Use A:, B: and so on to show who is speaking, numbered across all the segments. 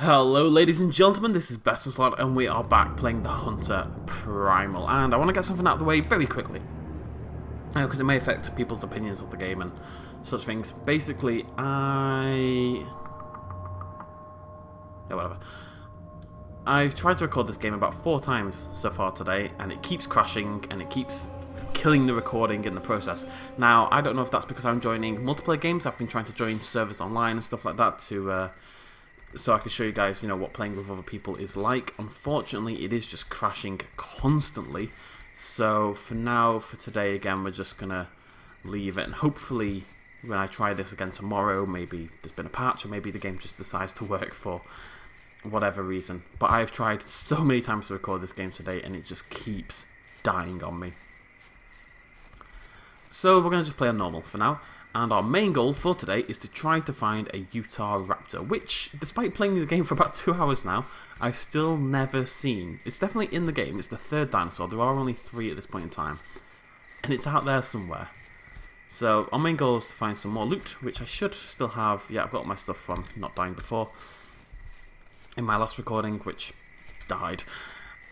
A: Hello ladies and gentlemen, this is BestInSlot and we are back playing the Hunter Primal, and I want to get something out of the way very quickly because it may affect people's opinions of the game and such things. Basically, I've tried to record this game about 4 times so far today, and it keeps crashing and it keeps killing the recording in the process. Now, I don't know if that's because I'm joining multiplayer games. I've been trying to join servers online and stuff like that to so I can show you guys, what playing with other people is like. Unfortunately, it is just crashing constantly. So for now, for today, again, we're just gonna leave it, and hopefully when I try this again tomorrow, maybe there's been a patch, or maybe the game just decides to work for whatever reason. But I've tried so many times to record this game today, and it just keeps dying on me. So we're gonna just play on normal for now. And our main goal for today is to try to find a Utah raptor, which, despite playing the game for about 2 hours now, I've still never seen. It's definitely in the game. It's the 3rd dinosaur. There are only 3 at this point in time. And it's out there somewhere. So our main goal is to find some more loot, which I should still have. Yeah, I've got my stuff from not dying before in my last recording, which died.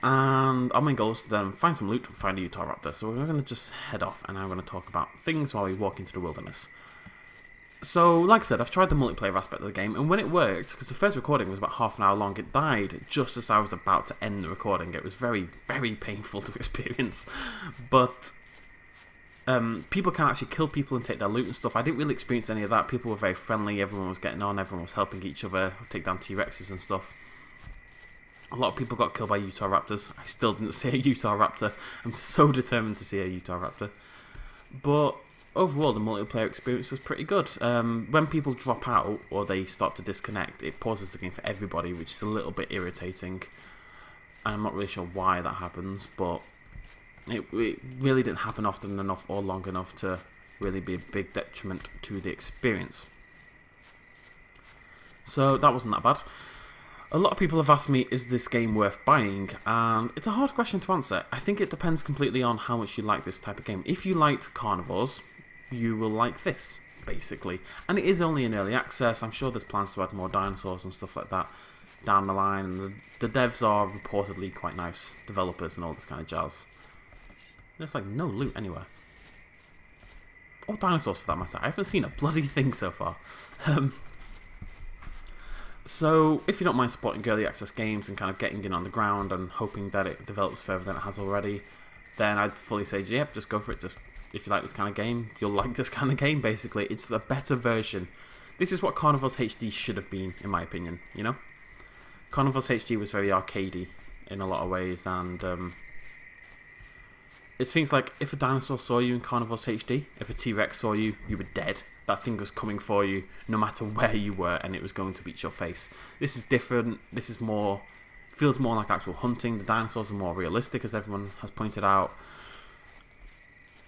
A: And our main goal is to then find some loot and find a Utah raptor. So we're going to just head off, and I'm going to talk about things while we walk into the wilderness. So, like I said, I've tried the multiplayer aspect of the game, and when it worked, because the first recording was about half an hour long, it died just as I was about to end the recording. It was very, very painful to experience. But people can actually kill people and take their loot and stuff. I didn't really experience any of that. People were very friendly, everyone was getting on, everyone was helping each other, take down T-Rexes and stuff. A lot of people got killed by Utah raptors. I still didn't see a Utah raptor. I'm so determined to see a Utah raptor. But overall, the multiplayer experience was pretty good. When people drop out or they start to disconnect, it pauses the game for everybody, which is a little bit irritating. And I'm not really sure why that happens, but it really didn't happen often enough or long enough to really be a big detriment to the experience. So that wasn't that bad. A lot of people have asked me, is this game worth buying? And it's a hard question to answer. I think it depends completely on how much you like this type of game. If you liked carnivores, you will like this, basically. And it is only in early access. I'm sure there's plans to add more dinosaurs and stuff like that down the line. And the devs are reportedly quite nice developers and all this kind of jazz. There's like no loot anywhere. Or dinosaurs for that matter. I haven't seen a bloody thing so far. So, if you don't mind supporting early access games and kind of getting in on the ground and hoping that it develops further than it has already, then I'd fully say, yep, just go for it. Just if you like this kind of game, you'll like this kind of game, basically. It's a better version. This is what Carnivores HD should have been, in my opinion, Carnivores HD was very arcadey in a lot of ways, and it's things like, if a dinosaur saw you in Carnivores HD, if a T-Rex saw you, you were dead. That thing was coming for you no matter where you were, and it was going to beat your face. This is different. This is feels more like actual hunting. The dinosaurs are more realistic, as everyone has pointed out.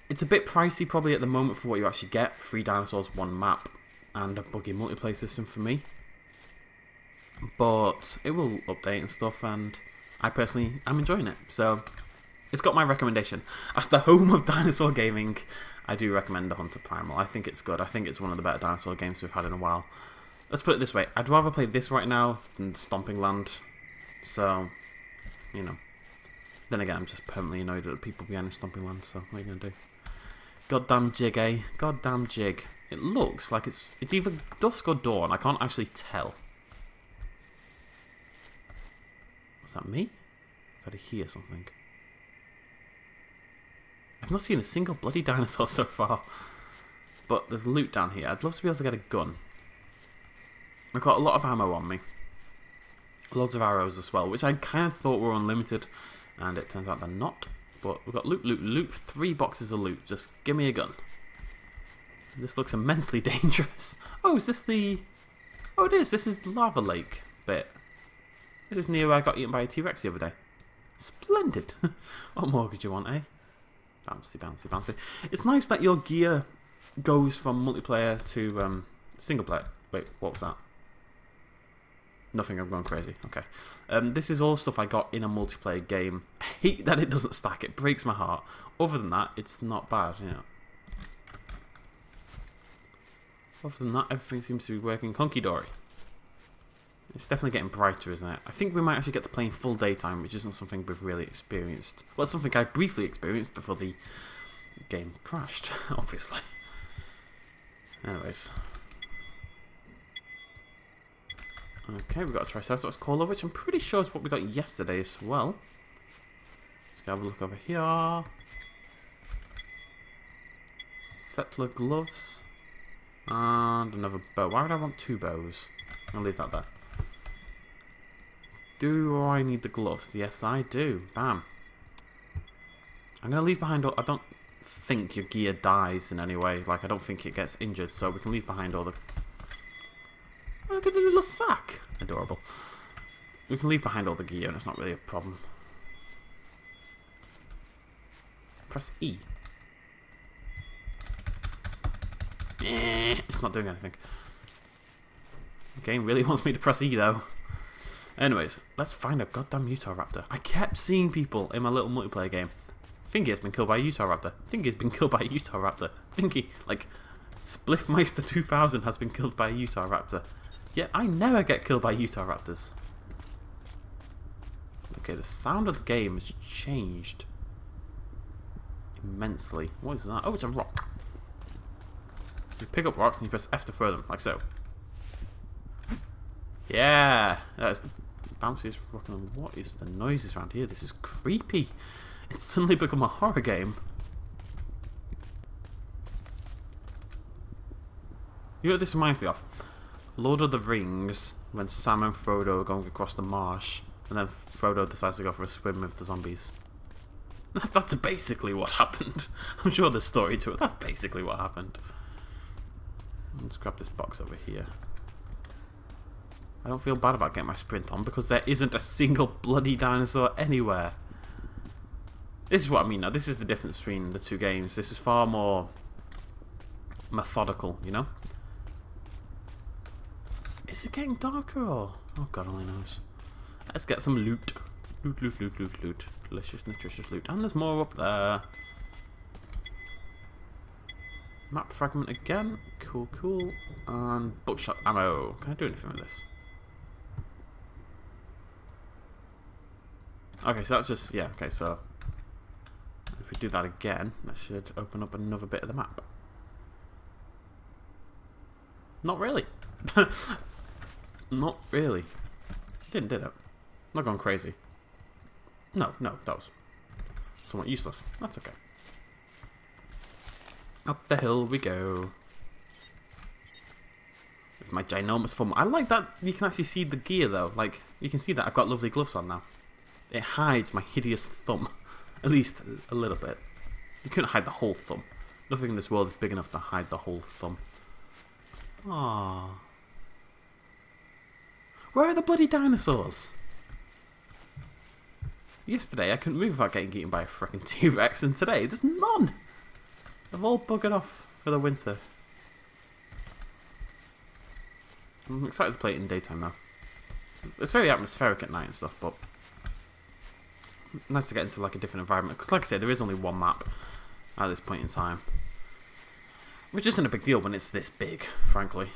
A: It's a bit pricey probably at the moment for what you actually get. 3 dinosaurs, 1 map, and a buggy multiplayer system for me. But it will update and stuff, and I personally am enjoying it. So it's got my recommendation. As the home of dinosaur gaming, I do recommend the Hunter Primal. I think it's good. I think it's one of the better dinosaur games we've had in a while. Let's put it this way. I'd rather play this right now than the Stomping Land. So, Then again, I'm just permanently annoyed at the people behind the Stomping Land, so what are you going to do? Goddamn jig, eh? Goddamn jig. It looks like it's either dusk or dawn. I can't actually tell. Was that me? I had to hear something. I've not seen a single bloody dinosaur so far. But there's loot down here. I'd love to be able to get a gun. I've got a lot of ammo on me. Loads of arrows as well, which I kind of thought were unlimited. And it turns out they're not. But we've got loot, loot, loot. 3 boxes of loot. Just give me a gun. This looks immensely dangerous. Oh, is this the... Oh, it is. This is the lava lake bit. It is near where I got eaten by a T-Rex the other day. Splendid. What more could you want, eh? Bouncy, bouncy, bouncy. It's nice that your gear goes from multiplayer to single player. Wait, what was that? Nothing, I'm going crazy. Okay. This is all stuff I got in a multiplayer game. I hate that it doesn't stack. It breaks my heart. Other than that, it's not bad, Other than that, everything seems to be working hunky-dory. It's definitely getting brighter, isn't it? I think we might actually get to play in full daytime, which isn't something we've really experienced. Well, it's something I briefly experienced before the game crashed, obviously. Anyways. Okay, we've got a Triceratops Cola, which I'm pretty sure is what we got yesterday as well. Let's go have a look over here. Settler gloves. And another bow. Why would I want 2 bows? I'll leave that there. Do I need the gloves? Yes, I do. Bam. I'm going to leave behind all... I don't think your gear dies in any way. Like, I don't think it gets injured, so we can leave behind all the... Oh, look at the little sack. Adorable. We can leave behind all the gear, and it's not really a problem. Press E. It's not doing anything. The game really wants me to press E, though. Anyways, let's find a goddamn Utahraptor. I kept seeing people in my little multiplayer game. Thingy has been killed by a Utahraptor. Thingy has been killed by a Utahraptor. Thingy, like, Spliffmeister 2000 has been killed by a Utahraptor. Yet I never get killed by Utahraptors. Okay, the sound of the game has changed immensely. What is that? Oh, it's a rock. You pick up rocks and you press F to throw them, like so. Yeah, that is the bounciest rock. What is the noises around here? This is creepy. It's suddenly become a horror game. You know what this reminds me of? Lord of the Rings, when Sam and Frodo are going across the marsh, and then Frodo decides to go for a swim with the zombies. That's basically what happened. I'm sure there's story to it. That's basically what happened. Let's grab this box over here. I don't feel bad about getting my sprint on because there isn't a single bloody dinosaur anywhere. This is what I mean now. This is the difference between the two games. This is far more methodical, you know? Is it getting darker or... Oh God only knows. Let's get some loot. Loot, loot, loot, loot, loot. Delicious, nutritious loot. And there's more up there. Map fragment again. Cool, cool. And buckshot ammo. Can I do anything with this? Okay, so that's just... Yeah, okay, so... If we do that again, that should open up another bit of the map. Not really. Not really. Didn't, did it? Not gone crazy. No, no, that was somewhat useless. That's okay. Up the hill we go. With my ginormous thumb. I like that you can actually see the gear though. Like, you can see that I've got lovely gloves on now. It hides my hideous thumb. At least a little bit. You couldn't hide the whole thumb. Nothing in this world is big enough to hide the whole thumb. Aww. Where are the bloody dinosaurs? Yesterday I couldn't move without getting eaten by a frickin' T-Rex, and today there's none! They've all buggered off for the winter. I'm excited to play it in daytime though. It's very atmospheric at night and stuff, but nice to get into like a different environment. Because like I said, there is only one map at this point in time. Which isn't a big deal when it's this big, frankly.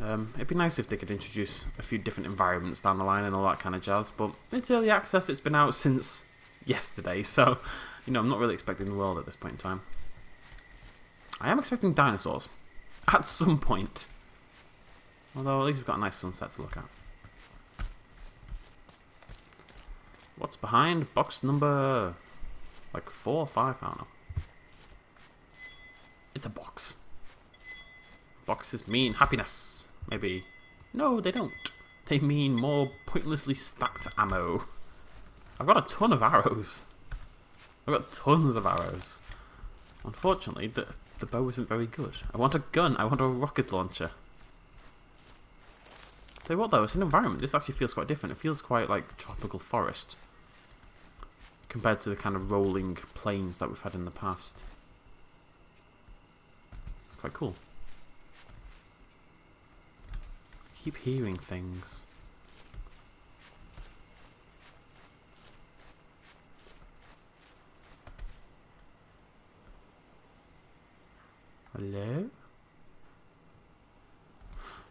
A: It'd be nice if they could introduce a few different environments down the line and all that kind of jazz, but it's early access, it's been out since yesterday, so, you know, I'm not really expecting the world at this point in time. I am expecting dinosaurs, at some point. Although, at least we've got a nice sunset to look at. What's behind box number, like, 4 or 5, I don't know. It's a box. Boxes mean happiness. Maybe. No, they don't. They mean more pointlessly stacked ammo. I've got a ton of arrows. I've got tons of arrows. Unfortunately, the bow isn't very good. I want a gun. I want a rocket launcher. Tell you what though, it's an environment. This actually feels quite different. It feels quite like tropical forest. Compared to the kind of rolling plains that we've had in the past. It's quite cool. Keep hearing things. Hello?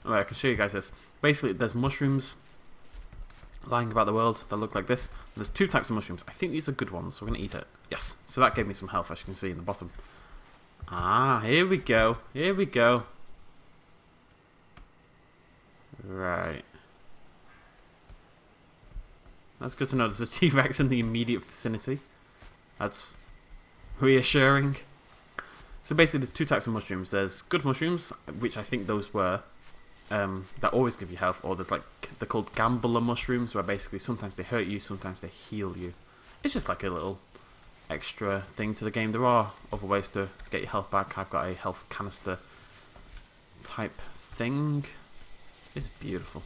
A: Alright, I can show you guys this. Basically, there's mushrooms lying about the world that look like this. There's 2 types of mushrooms. I think these are good ones, so we're going to eat it. Yes, so that gave me some health, as you can see in the bottom. Ah, here we go. Here we go. Right. That's good to know. There's a T-Rex in the immediate vicinity. That's reassuring. So basically there's 2 types of mushrooms. There's good mushrooms, which I think those were, that always give you health, or there's like, they're called gambler mushrooms, where basically sometimes they hurt you, sometimes they heal you. It's just like a little extra thing to the game. There are other ways to get your health back. I've got a health canister type thing. It's beautiful.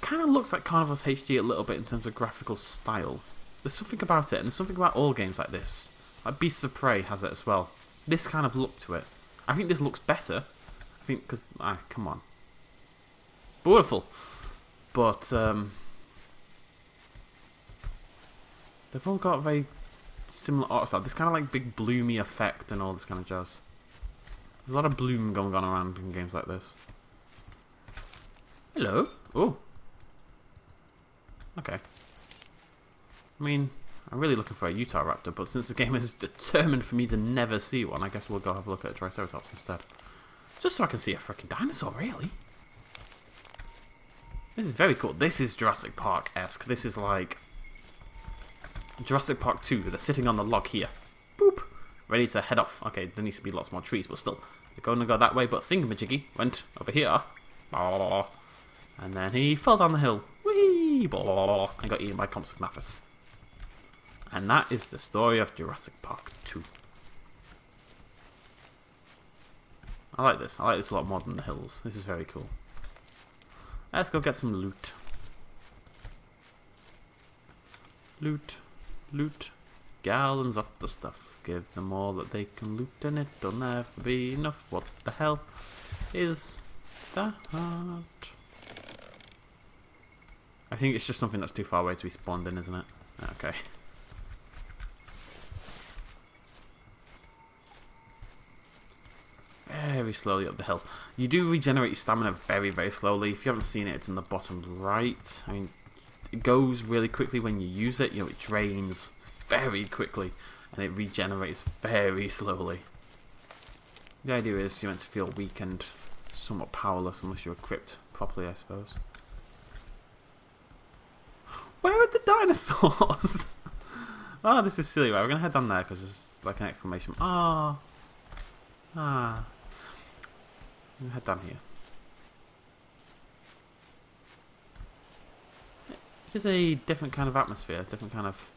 A: Kind of looks like Carnival's HD a little bit in terms of graphical style. There's something about it, and there's something about all games like this. Like Beasts of Prey has it as well. This kind of look to it. I think this looks better. I think because come on, beautiful. But they've all got a very similar art style. This kind of like big bloomy effect and all this kind of jazz. There's a lot of bloom going on around in games like this. Hello. Oh. Okay. I mean, I'm really looking for a Utah Raptor, but since the game is determined for me to never see one, I guess we'll go have a look at a Triceratops instead. Just so I can see a freaking dinosaur, really. This is very cool. This is Jurassic Park-esque. This is like Jurassic Park 2. They're sitting on the log here. Boop. Ready to head off. Okay, there needs to be lots more trees, but still. They're going to go that way, but Thingamajiggy went over here. And then he fell down the hill. Whee! And got eaten by Compsognathus. And that is the story of Jurassic Park 2. I like this. I like this a lot more than the hills. This is very cool. Let's go get some loot. Loot. Loot. Gallons of the stuff. Give them all that they can loot and it'll never be enough. What the hell is that? I think it's just something that's too far away to be spawned in, isn't it? Okay. Very slowly up the hill. You do regenerate your stamina very, very slowly. If you haven't seen it, it's in the bottom right. I mean, it goes really quickly when you use it. You know, it drains very quickly, and it regenerates very slowly. The idea is you're meant to feel weak and somewhat powerless unless you're equipped properly, I suppose. Where are the dinosaurs? Oh, this is silly. Right, we're going to head down there because it's like an exclamation. I'm going to head down here. It is a different kind of atmosphere, different kind of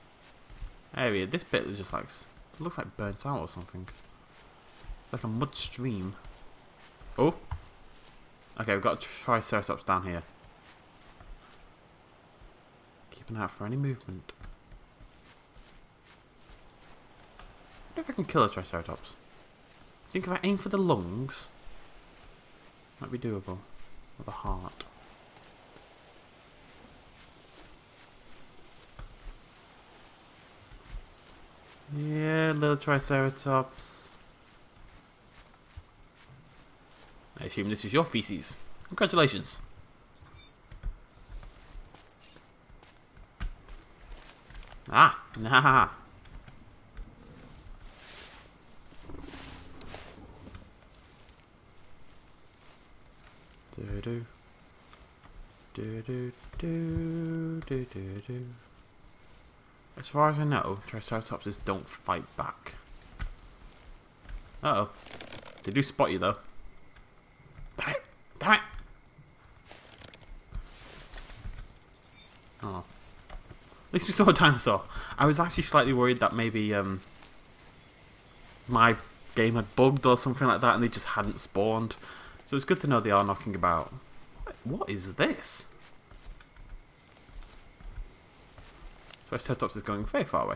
A: area. This bit is just like, it looks like burnt out or something. It's like a mud stream. Oh! Okay, we've got a Triceratops down here. Keep an eye out for any movement. I wonder if I can kill a Triceratops. I think if I aim for the lungs, might be doable. Or the heart. Yeah, little Triceratops. I assume this is your feces. Congratulations. Ah, nah. Do do do do do do do do. As far as I know, Triceratopses don't fight back. Uh oh, they do spot you though. Damn it! Damn it! Oh. At least we saw a dinosaur. I was actually slightly worried that maybe my game had bugged or something like that and they just hadn't spawned. So it's good to know they are knocking about. What is this? Triceratops is going very far away.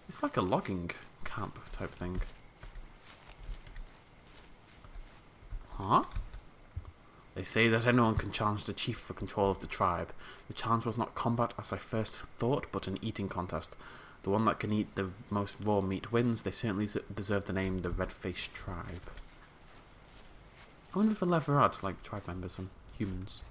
A: It's like a logging camp type thing. Huh? They say that anyone can challenge the chief for control of the tribe. The challenge was not combat as I first thought, but an eating contest. The one that can eat the most raw meat wins. They certainly deserve the name the Red-Faced Tribe. I wonder if they'll ever add like tribe members and humans.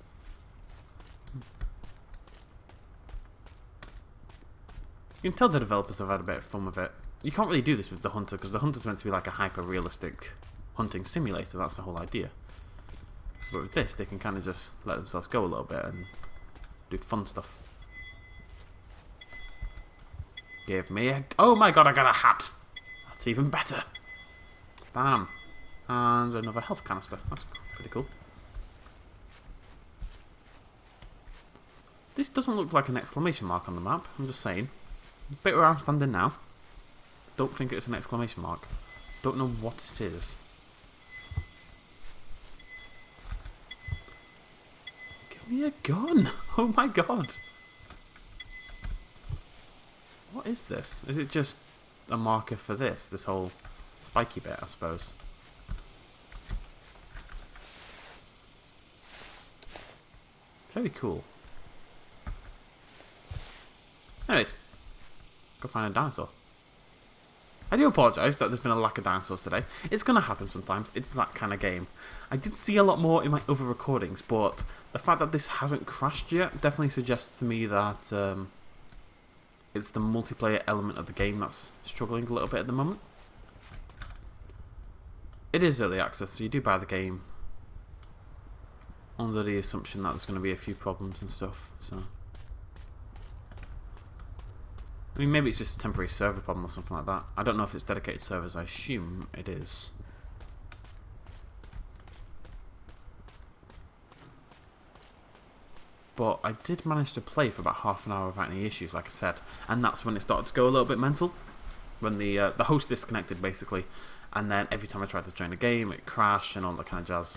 A: You can tell the developers have had a bit of fun with it. You can't really do this with the Hunter, because the Hunter's meant to be like a hyper-realistic hunting simulator, that's the whole idea. But with this, they can kind of just let themselves go a little bit and do fun stuff. Give me a... Oh my god, I got a hat! That's even better. Bam. And another health canister. That's pretty cool. This doesn't look like an exclamation mark on the map, I'm just saying. The bit where I'm standing now, don't think it's an exclamation mark. Don't know what it is. Give me a gun! Oh my god! What is this? Is it just a marker for this? This whole spiky bit, I suppose. Very cool. Anyways, go find a dinosaur. I do apologise that there's been a lack of dinosaurs today. It's going to happen sometimes. It's that kind of game. I did see a lot more in my other recordings, but the fact that this hasn't crashed yet definitely suggests to me that it's the multiplayer element of the game that's struggling a little bit at the moment. It is early access, so you do buy the game under the assumption that there's going to be a few problems and stuff. So, I mean, maybe it's just a temporary server problem or something like that. I don't know if it's dedicated servers. I assume it is. But I did manage to play for about half an hour without any issues, like I said, and that's when it started to go a little bit mental. When the host disconnected, basically, and then every time I tried to join the game, it crashed and all that kind of jazz.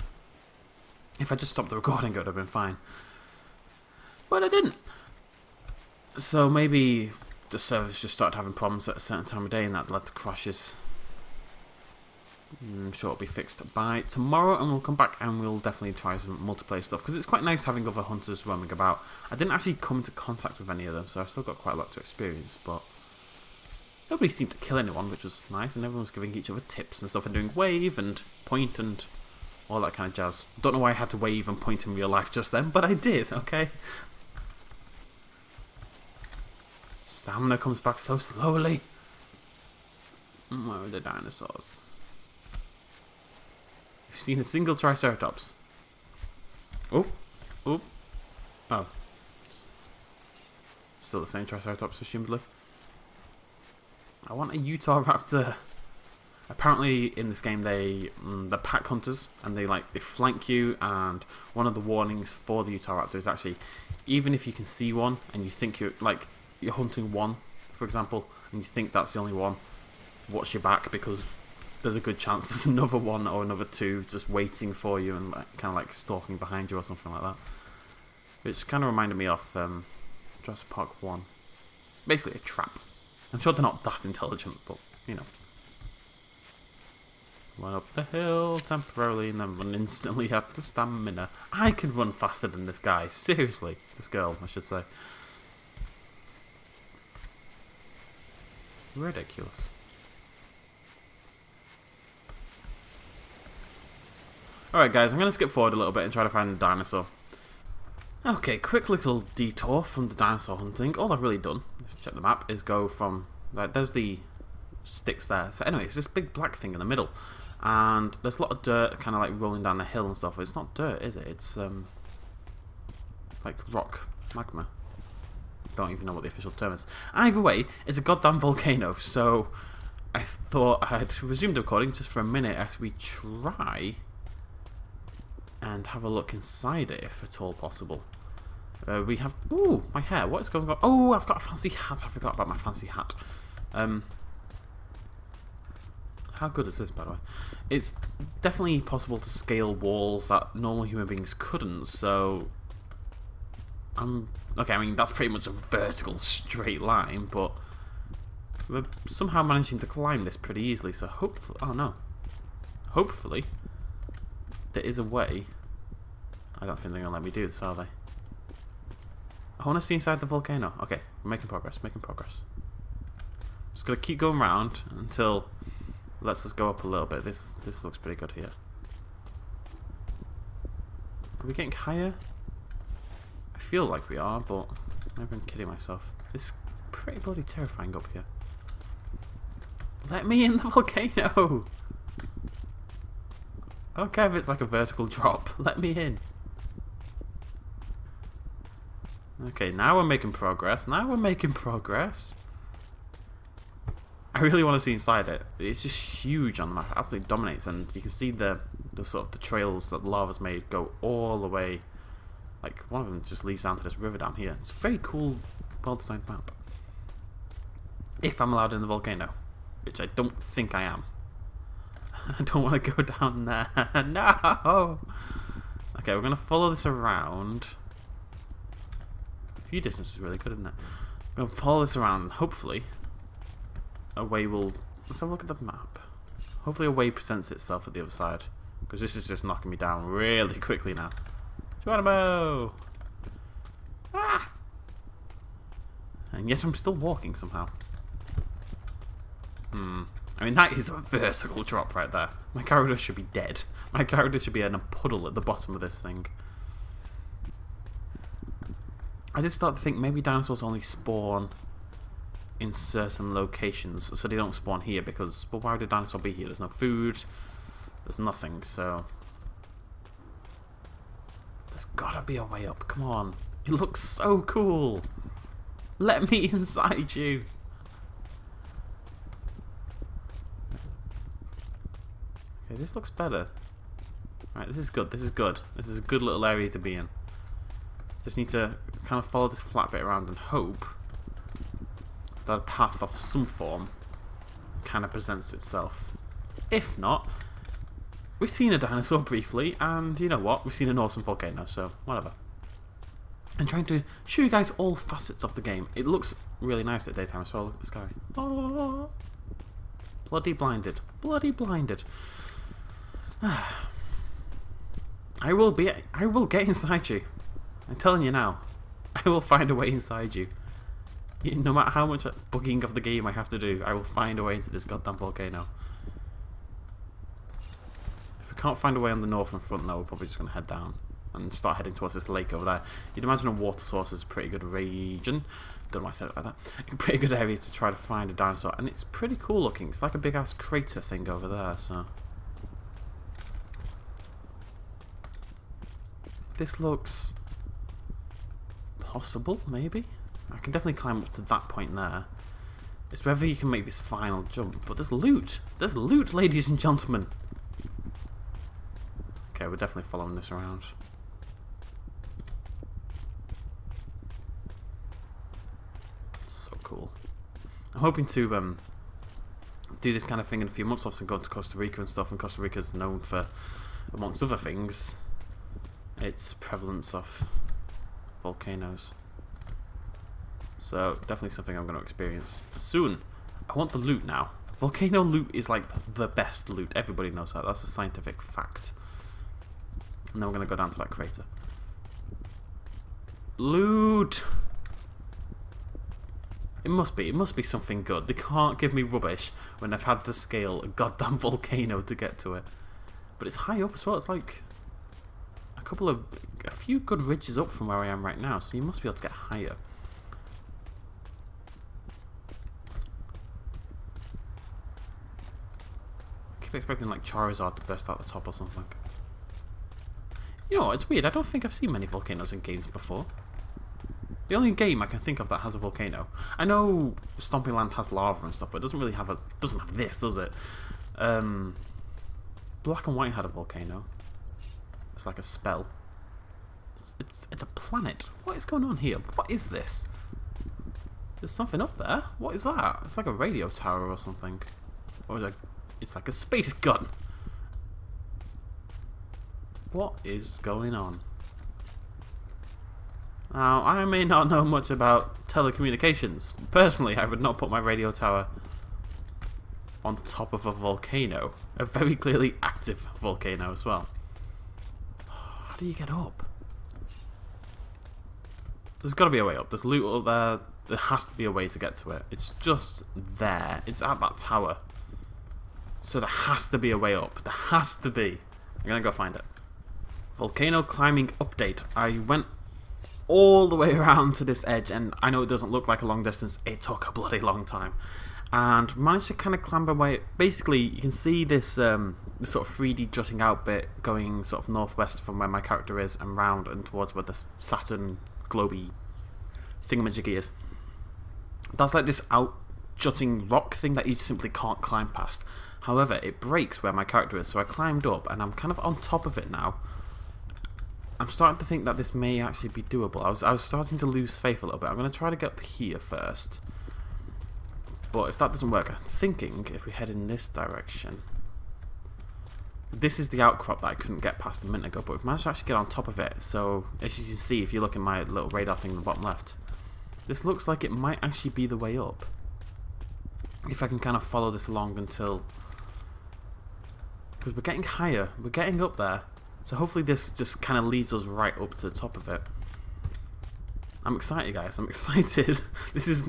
A: If I just stopped the recording, it would have been fine. But I didn't. So maybe the servers just started having problems at a certain time of day and that led to crashes. I'm sure it'll be fixed by tomorrow, and we'll come back and we'll definitely try some multiplayer stuff, because it's quite nice having other hunters roaming about. I didn't actually come into contact with any of them, so I've still got quite a lot to experience, but nobody seemed to kill anyone, which was nice, and everyone was giving each other tips and stuff and doing wave and point and all that kind of jazz. Don't know why I had to wave and point in real life just then, but I did, okay? Stamina comes back so slowly. Where are the dinosaurs? You've seen a single Triceratops. Oh. Oh. Oh. Still the same Triceratops, presumably. I want a Utah Raptor. Apparently in this game they're pack hunters, and they flank you, and one of the warnings for the Utah Raptor is actually, even if you can see one and you think you're hunting one, for example, and you think that's the only one, watch your back, because there's a good chance there's another one or another two just waiting for you and kind of stalking behind you or something like that. Which kind of reminded me of Jurassic Park 1. Basically a trap. I'm sure they're not that intelligent, but you know. Went up the hill temporarily and then run instantly up to stamina. I can run faster than this guy. Seriously. This girl, I should say. Ridiculous. Alright guys, I'm going to skip forward a little bit and try to find a dinosaur. Okay, quick little detour from the dinosaur hunting. All I've really done, if you check the map, is go from... there's the sticks there. So anyway, it's this big black thing in the middle. And there's a lot of dirt kind of rolling down the hill and stuff. It's not dirt, is it? It's like rock, magma. Don't even know what the official term is. Either way, it's a goddamn volcano. So I thought I'd resume the recording just for a minute as we try and have a look inside it, if at all possible. We have... Ooh, my hair. What is going on? Oh, I've got a fancy hat. I forgot about my fancy hat. How good is this, by the way? It's definitely possible to scale walls that normal human beings couldn't, so... Okay, I mean, that's pretty much a vertical straight line, but... we're somehow managing to climb this pretty easily, so hopefully... Oh, no. Hopefully... there is a way. I don't think they're going to let me do this, are they? I want to see inside the volcano. Okay, we're making progress, making progress. Just going to keep going round until... lets us go up a little bit. This looks pretty good here. Are we getting higher? I feel like we are, but maybe I'm kidding myself. This pretty bloody terrifying up here. Let me in the volcano! I don't care if it's like a vertical drop. Let me in. Okay, now we're making progress. Now we're making progress. I really want to see inside it. It's just huge on the map. It absolutely dominates, and you can see the sort of the trails that the lava's made go all the way. Like one of them just leads down to this river down here. It's a very cool, well-designed map. If I'm allowed in the volcano, which I don't think I am. I don't want to go down there. No. Okay, we're gonna follow this around. A few distances really good, isn't it? We're gonna follow this around, and hopefully a way will... Let's have a look at the map. Hopefully a way presents itself at the other side, because this is just knocking me down really quickly now. Geronimo! Ah! And yet I'm still walking somehow. I mean, that is a vertical drop right there. My character should be dead. My character should be in a puddle at the bottom of this thing. I did start to think maybe dinosaurs only spawn in certain locations, so they don't spawn here because, well, why would a dinosaur be here? There's no food, there's nothing, so... There's gotta be a way up, come on. It looks so cool. Let me inside you. Okay, this looks better. Right, this is good, this is good. This is a good little area to be in. Just need to kind of follow this flat bit around and hope that a path of some form kind of presents itself. If not, we've seen a dinosaur briefly, and you know what? We've seen an awesome volcano, so whatever. I'm trying to show you guys all facets of the game. It looks really nice at daytime as well. Look at the sky. Oh, bloody blinded. Bloody blinded. I will get inside you. I'm telling you now. I will find a way inside you. No matter how much bugging of the game I have to do, I will find a way into this goddamn volcano. If we can't find a way on the northern front though, we're probably just going to head down and start heading towards this lake over there. You'd imagine a water source is a pretty good region. Don't know why I said it like that. A pretty good area to try to find a dinosaur, and it's pretty cool looking. It's like a big ass crater thing over there, so... This looks... possible, maybe? I can definitely climb up to that point there. It's whether you can make this final jump. But there's loot! There's loot, ladies and gentlemen! Okay, we're definitely following this around. It's so cool. I'm hoping to do this kind of thing in a few months. Obviously going to Costa Rica and stuff, and Costa Rica's known for, amongst other things, its prevalence of volcanoes. So definitely something I'm going to experience soon. I want the loot now. Volcano loot is like the best loot. Everybody knows that. That's a scientific fact. And then we're going to go down to that crater. Loot! It must be something good. They can't give me rubbish when I've had to scale a goddamn volcano to get to it. But it's high up as well. It's like a few good ridges up from where I am right now, so you must be able to get higher. I keep expecting like Charizard to burst out the top or something. You know what, it's weird, I don't think I've seen many volcanoes in games before. The only game I can think of that has a volcano. I know Stomping Land has lava and stuff, but it doesn't really have this, does it? Black and White had a volcano. It's like a spell. It's a planet. What is going on here? What is this? There's something up there. What is that? It's like a radio tower or something. Or is it? It's like a space gun. What is going on? Now, I may not know much about telecommunications. Personally, I would not put my radio tower on top of a volcano. A very clearly active volcano as well. How do you get up? There's got to be a way up. There's loot up there. There has to be a way to get to it. It's just there. It's at that tower. So there has to be a way up. There has to be. I'm going to go find it. Volcano climbing update. I went all the way around to this edge, and I know it doesn't look like a long distance, it took a bloody long time. And managed to kind of clamber my way. Basically, you can see this, this sort of 3D jutting out bit going sort of northwest from where my character is and round and towards where the Saturn globy thingamajiggy is. That's like this out jutting rock thing that you simply can't climb past. However, it breaks where my character is, so I climbed up and I'm kind of on top of it now. I'm starting to think that this may actually be doable. I was starting to lose faith a little bit. I'm going to try to get up here first. But if that doesn't work, I'm thinking if we head in this direction. This is the outcrop that I couldn't get past a minute ago, but we've managed to actually get on top of it. So, as you can see, if you look at my little radar thing in the bottom left, this looks like it might actually be the way up. If I can kind of follow this along until... because we're getting higher, we're getting up there. So hopefully this just kind of leads us right up to the top of it. I'm excited, guys, I'm excited. This is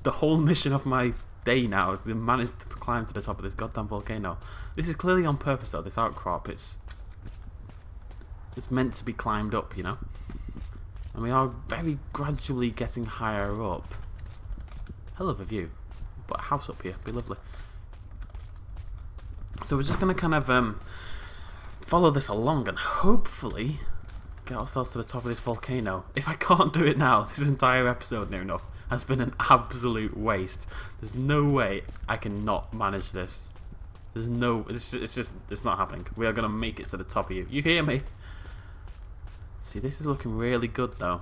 A: the whole mission of my day now, to manage to climb to the top of this goddamn volcano. This is clearly on purpose though, this outcrop. It's meant to be climbed up, you know? And we are very gradually getting higher up. Hell of a view. But a house up here, be lovely. So we're just going to kind of follow this along and hopefully get ourselves to the top of this volcano. If I can't do it now, this entire episode near enough has been an absolute waste. There's no way I can not manage this. There's no, it's not happening. We are going to make it to the top of you. You hear me? See, this is looking really good though.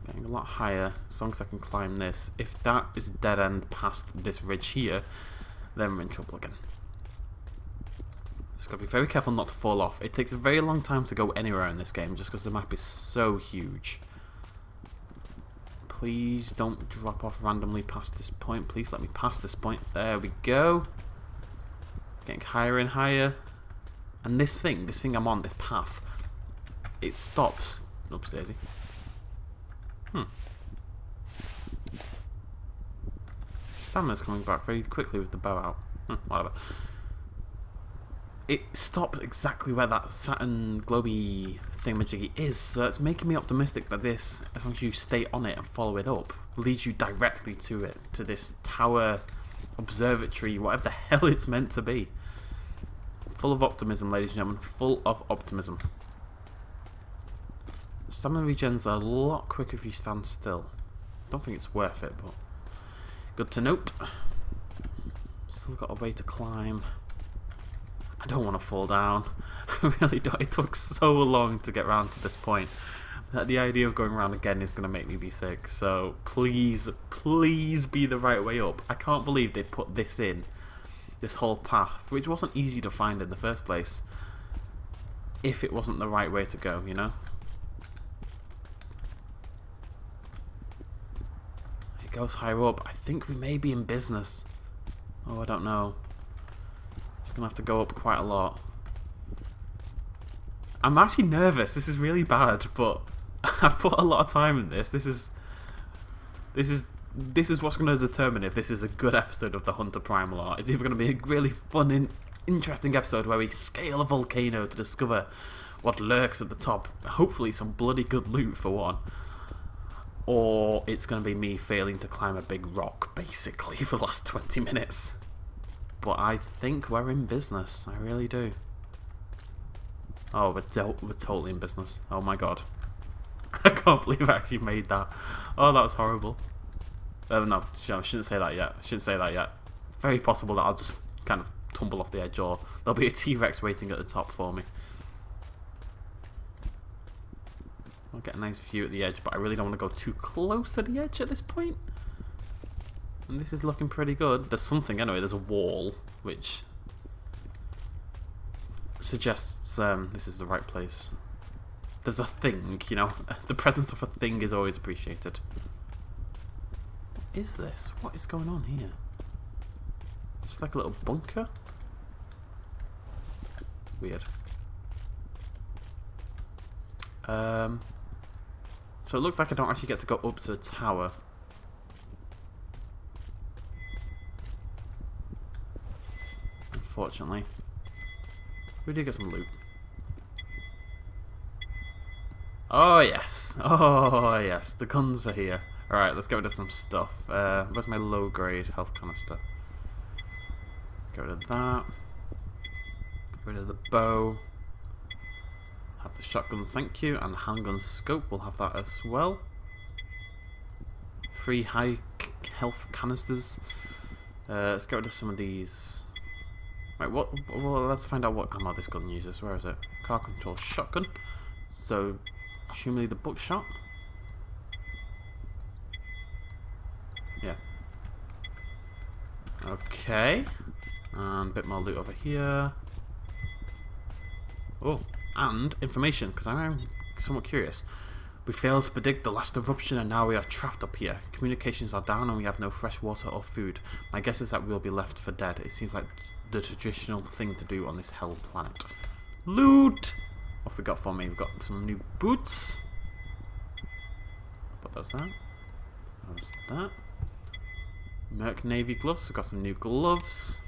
A: Getting a lot higher, as long as I can climb this. If that is dead end past this ridge here, then we're in trouble again. Just got to be very careful not to fall off. It takes a very long time to go anywhere in this game just because the map is so huge. Please don't drop off randomly past this point. Please let me pass this point. There we go. Getting higher and higher. And this thing I'm on, this path, it stops. Oops, daisy. Stamina's coming back very quickly with the bow out. Whatever. It stops exactly where that Saturn globy thingamajiggy is, so it's making me optimistic that this, as long as you stay on it and follow it up, leads you directly to it, to this tower, observatory, whatever the hell it's meant to be. Full of optimism, ladies and gentlemen, full of optimism. Stamina regens are a lot quicker if you stand still. Don't think it's worth it, but good to note. Still got a way to climb. I don't want to fall down. I really don't. It took so long to get round to this point that the idea of going around again is going to make me be sick. So please, please be the right way up. I can't believe they put this in. This whole path, which wasn't easy to find in the first place, if it wasn't the right way to go, you know? It goes higher up. I think we may be in business. Oh, I don't know. It's gonna have to go up quite a lot. I'm actually nervous. This is really bad, but I've put a lot of time in this. This is what's going to determine if this is a good episode of the Hunter Primal or it's either going to be a really fun and interesting episode where we scale a volcano to discover what lurks at the top, hopefully some bloody good loot for one, or it's going to be me failing to climb a big rock basically for the last 20 minutes. But I think we're in business, I really do. Oh, we're totally in business. Oh my god. I can't believe I actually made that. Oh, that was horrible. No, I shouldn't say that yet. I shouldn't say that yet. Very possible that I'll just kind of tumble off the edge, or there'll be a T-Rex waiting at the top for me. I'll get a nice view at the edge, but I really don't want to go too close to the edge at this point. And this is looking pretty good. There's something anyway. There's a wall, which suggests this is the right place. There's a thing, you know. The presence of a thing is always appreciated. What is this? What is going on here? Just like a little bunker? Weird. So it looks like I don't actually get to go up to the tower. Unfortunately. We did get some loot. Oh yes, oh yes, the guns are here. Alright, let's get rid of some stuff. Where's my low grade health canister? Get rid of that. Get rid of the bow. Have the shotgun, thank you, and the handgun scope, we'll have that as well. 3 high health canisters. Let's get rid of some of these. Right, well, let's find out what ammo this gun uses. Where is it? Car control shotgun. So, presumably the buckshot. Yeah. Okay. And a bit more loot over here. Oh, and information, because I'm somewhat curious. We failed to predict the last eruption and now we are trapped up here. Communications are down and we have no fresh water or food. My guess is that we'll be left for dead. It seems like the traditional thing to do on this hell planet. Loot! What have we got for me? We've got some new boots. Put those there. How's that? Merc Navy gloves. We've got some new gloves.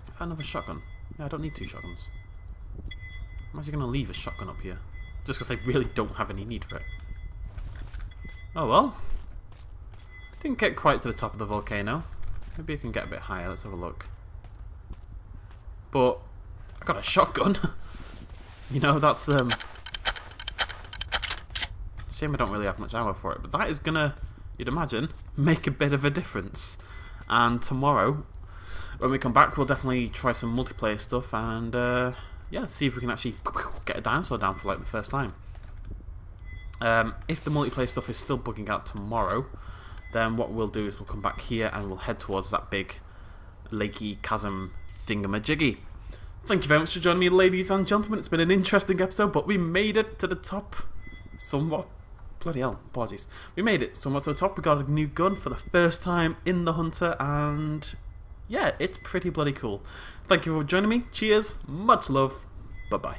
A: I found another shotgun. Yeah, I don't need 2 shotguns. I'm actually going to leave a shotgun up here. Just because I really don't have any need for it. Oh well. Didn't get quite to the top of the volcano. Maybe I can get a bit higher. Let's have a look. But I got a shotgun. You know, that's shame I don't really have much ammo for it. But that is gonna, you'd imagine, make a bit of a difference. And tomorrow, when we come back, we'll definitely try some multiplayer stuff and yeah, see if we can actually get a dinosaur down for like the first time. If the multiplayer stuff is still bugging out tomorrow, then what we'll do is we'll come back here and we'll head towards that big lakey chasm thingamajiggy. Thank you very much for joining me, ladies and gentlemen. It's been an interesting episode, but we made it to the top somewhat. Bloody hell, apologies. We made it somewhat to the top. We got a new gun for the first time in the Hunter, and yeah, it's pretty bloody cool. Thank you for joining me. Cheers, much love, bye-bye.